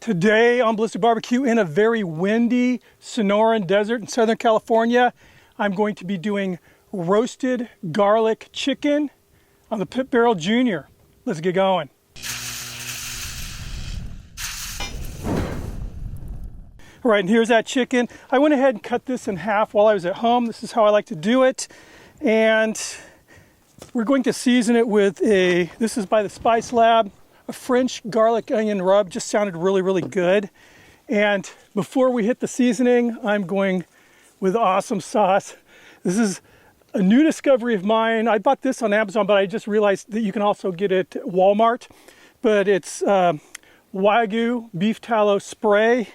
Today on Ballistic BBQ in a very windy Sonoran Desert in Southern California, I'm going to be doing roasted garlic chicken on the Pit Barrel Junior. Let's get going. All right, and here's that chicken. I went ahead and cut this in half while I was at home. This is how I like to do it. And we're going to season it with this is by the Spice Lab, a French garlic onion rub. Just sounded really, really good. And before we hit the seasoning, I'm going with awesome sauce. This is a new discovery of mine. I bought this on Amazon, but I just realized that you can also get it at Walmart. But it's Wagyu beef tallow spray,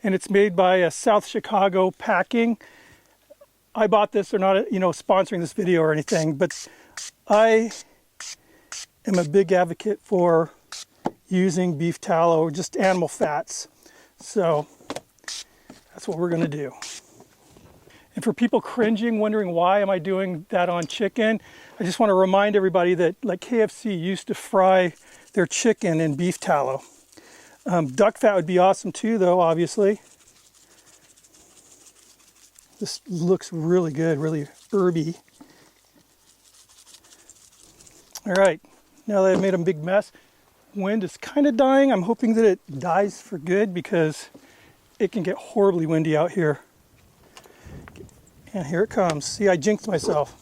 and it's made by South Chicago Packing. I bought this. They're not, sponsoring this video or anything, but I am a big advocate for using beef tallow, just animal fats. So that's what we're going to do. And for people cringing, wondering why am I doing that on chicken, I just want to remind everybody that like KFC used to fry their chicken in beef tallow. Duck fat would be awesome too, though, obviously. This looks really good, really herby. All right, now that I've made a big mess, wind is kind of dying. I'm hoping that it dies for good because it can get horribly windy out here. And here it comes. See, I jinxed myself.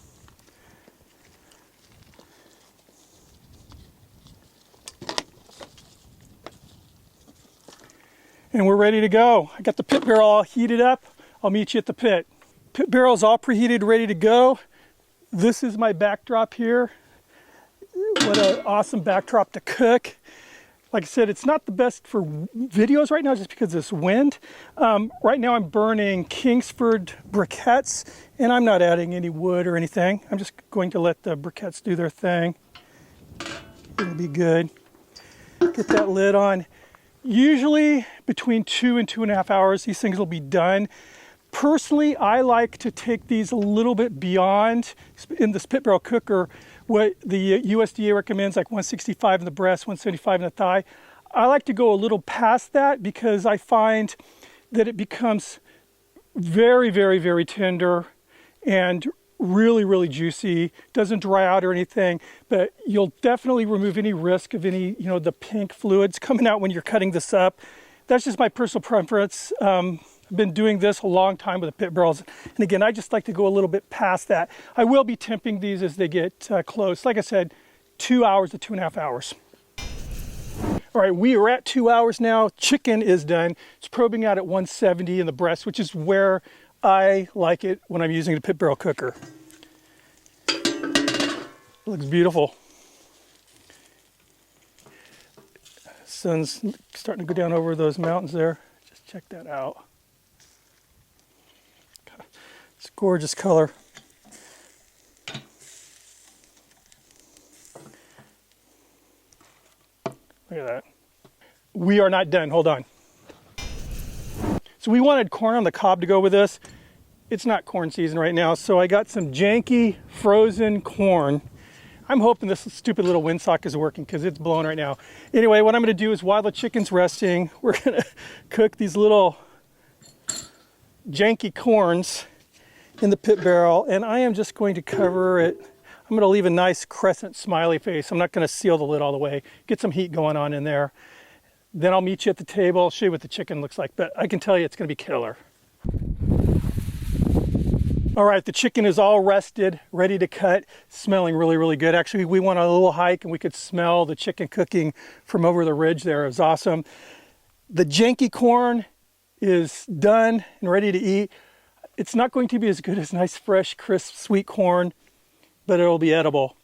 And we're ready to go. I got the pit barrel all heated up. I'll meet you at the pit. Pit barrel's all preheated, ready to go. This is my backdrop here. What an awesome backdrop to cook. Like I said, it's not the best for videos right now just because of this wind. Right now I'm burning Kingsford briquettes, and I'm not adding any wood or anything. I'm just going to let the briquettes do their thing. It'll be good. Get that lid on. Usually between 2 and 2.5 hours, these things will be done. Personally, I like to take these a little bit beyond in this pit barrel cooker what the USDA recommends, like 165 in the breast, 175 in the thigh. I like to go a little past that because I find that it becomes very, very, very tender and really, really juicy. Doesn't dry out or anything, but you'll definitely remove any risk of any, the pink fluids coming out when you're cutting this up. That's just my personal preference. I've been doing this a long time with the pit barrels. And again, I just like to go a little bit past that. I will be temping these as they get close. Like I said, 2 hours to 2.5 hours. All right, we are at 2 hours now. Chicken is done. It's probing out at 170 in the breast, which is where I like it when I'm using the pit barrel cooker. It looks beautiful. Sun's starting to go down over those mountains there. Just check that out. It's a gorgeous color. Look at that. We are not done. Hold on. So we wanted corn on the cob to go with this. It's not corn season right now, so I got some janky frozen corn. I'm hoping this stupid little windsock is working because it's blowing right now. Anyway, what I'm going to do is while the chicken's resting, we're going to cook these little janky corns in the pit barrel, and I am just going to cover it. I'm going to leave a nice crescent smiley face. I'm not going to seal the lid all the way. Get some heat going on in there. Then I'll meet you at the table. I'll show you what the chicken looks like, but I can tell you it's going to be killer. All right, the chicken is all rested, ready to cut, smelling really, really good. Actually, we went on a little hike and we could smell the chicken cooking from over the ridge there. It was awesome. The janky corn is done and ready to eat. It's not going to be as good as nice, fresh, crisp, sweet corn, but it'll be edible.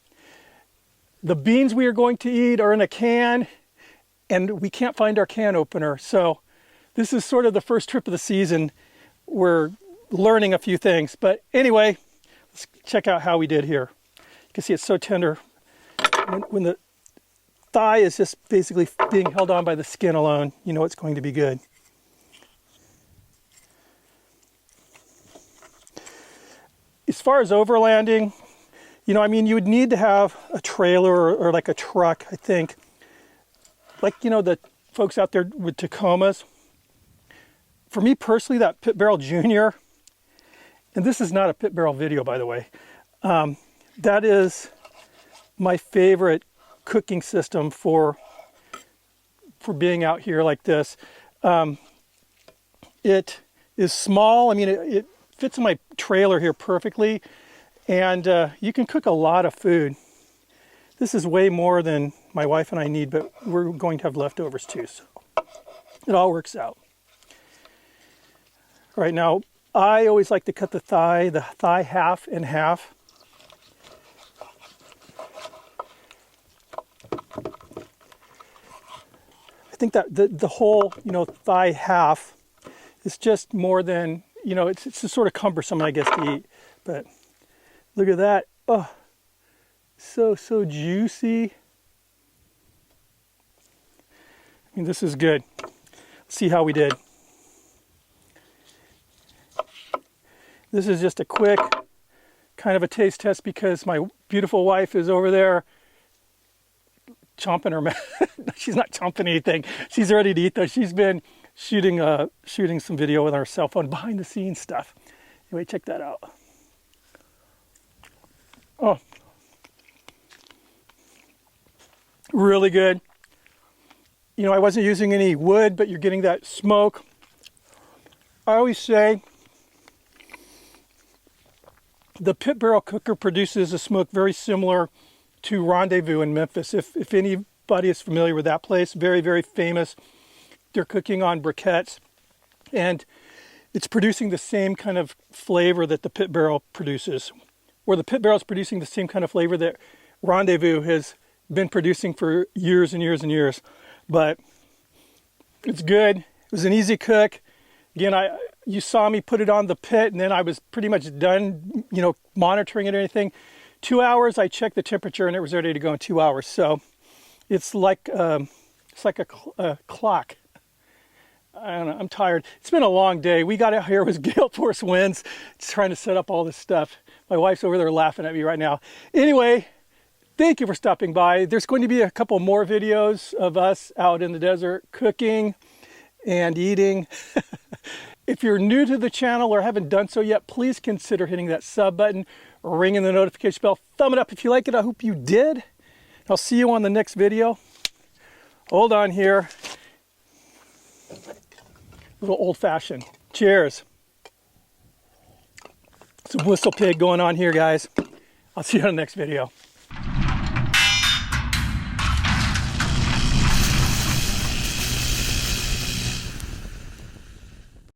The beans we are going to eat are in a can, and we can't find our can opener. So this is sort of the first trip of the season. We're learning a few things. But anyway, let's check out how we did here. You can see it's so tender. When the thigh is just basically being held on by the skin alone, you know it's going to be good. As far as overlanding, you would need to have a trailer or like a truck, I think. Like, the folks out there with Tacomas. For me personally, that Pit Barrel Junior, and this is not a Pit Barrel video, by the way, that is my favorite cooking system for being out here like this. It is small. I mean, it fits in my trailer here perfectly, and you can cook a lot of food. This is way more than my wife and I need, but we're going to have leftovers too, so it all works out. Right now, I always like to cut the thigh half in half. I think that the whole, thigh half is just more than, it's just sort of cumbersome, I guess, to eat. But look at that. Oh, so juicy. I mean, this is good. Let's see how we did. This is just a quick kind of a taste test because my beautiful wife is over there chomping her mouth. She's not chomping anything. She's ready to eat though. She's been shooting some video with our cell phone, behind the scenes stuff. Anyway, check that out. Oh, really good. I wasn't using any wood, but you're getting that smoke. I always say the Pit Barrel cooker produces a smoke very similar to Rendezvous in Memphis. If anybody is familiar with that place, very, very famous. They're cooking on briquettes, and it's producing the same kind of flavor that the Pit Barrel produces, or the Pit Barrel is producing the same kind of flavor that Rendezvous has been producing for years and years and years. But it's good. It was an easy cook. Again, you saw me put it on the pit, and then I was pretty much done, monitoring it or anything. 2 hours, I checked the temperature, and it was ready to go in 2 hours. So it's like a clock. I don't know, I'm tired. It's been a long day. We got out here with gale force winds, just trying to set up all this stuff. My wife's over there laughing at me right now. Anyway, thank you for stopping by. There's going to be a couple more videos of us out in the desert cooking and eating. If you're new to the channel or haven't done so yet, please consider hitting that sub button, ringing the notification bell, thumb it up if you like it. I hope you did. I'll see you on the next video. Hold on here. A little old-fashioned. Cheers. Some whistle pig going on here, guys. I'll see you on the next video.